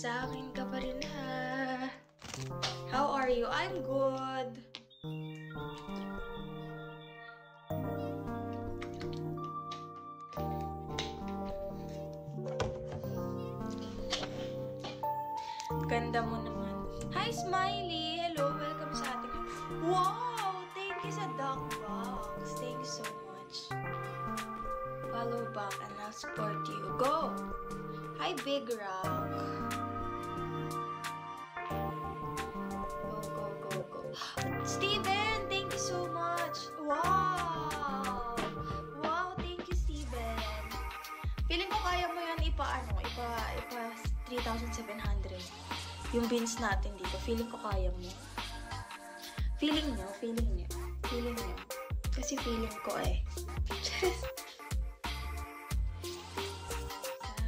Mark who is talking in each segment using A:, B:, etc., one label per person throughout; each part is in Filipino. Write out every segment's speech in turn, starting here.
A: Sa akin ka pa rin ha. How are you? I'm good. Ganda mo naman. Hi, Smiley! Hello, welcome sa ating... Wow! Thank you sa Doc Box. Thank you so much. Follow back and I'll support you. Go! Hi, Big Rock. Go. Steven! Thank you so much. Wow! Wow, thank you, Steven. Feeling ko kaya mo yan ipa 3,700. Yung beans natin dito. Feeling ko kaya mo. Feeling nyo. Kasi feeling ko eh. Sa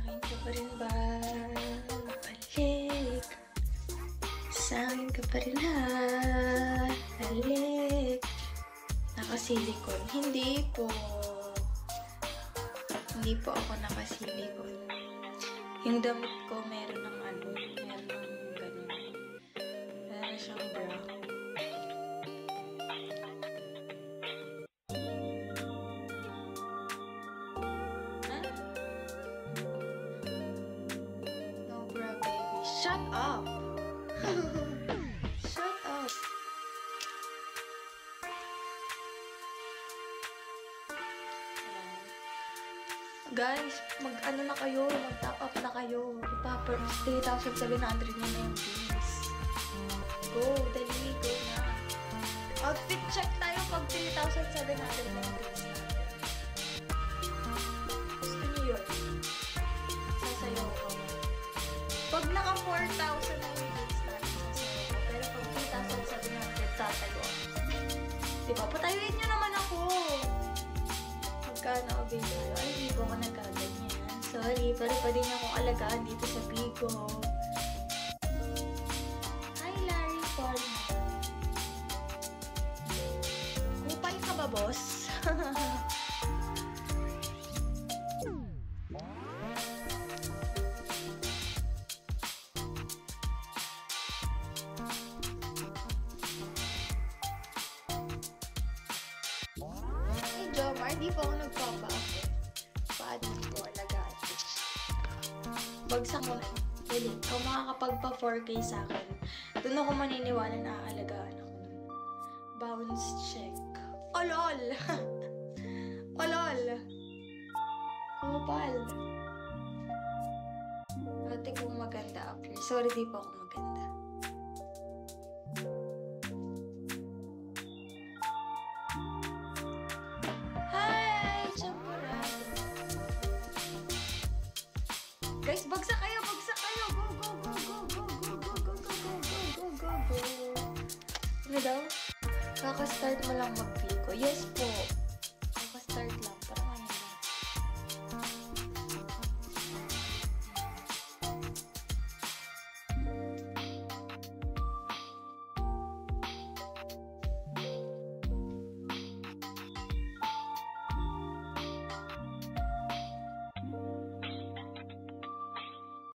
A: akin ka pa rin ba? Balik. Sa akin ka pa rin ha. Balik. Nakasilikon. Hindi po ako nakasilikon. Yung damit ko meron ng ganun. Meron siyang bra. No bra, baby. Shut up! Shut up! Guys, mag-ano na kayo, mag-top up na kayo. Ipa-per 3,700 niya na yung beans. Go, dali, go na. Outfit check tayo pag 3,700 na yung beans natin. Gusto niyo yun? Sasayaw ko. Pag naka 4,000 na yung beans natin, sasayaw ko. Pero pag 3,700, tatayo ako. Diba? Patayuin niyo naman ako. Magkano ako Bigo? Ay, Bigo ko nagkaganyan. Sorry, pero pwede niya akong alagaan dito sa Bigo. Hi, Larry Paul. Kupay ka ba, boss? Hey, Jomar, di pa ako nagpapa-ako. Paano ko alagaan? Bagsak mo na. Pwede, kung makakapagpa 4K sa akin, doon ako maniniwala na aalagaan ako. Bounce check. Oh, lol! Oh, lol! Kupal. Ate kong maganda up here. Sorry, di pa ako maganda. Hi! Champuran! Guys, bagsak kayo! Bagsak kayo! Go, go, go, go, go, go, go, go, go, go, go, go, go. Ano daw? Kaka-start mo lang mag-Bigo. Yes po. Kaka-start lang para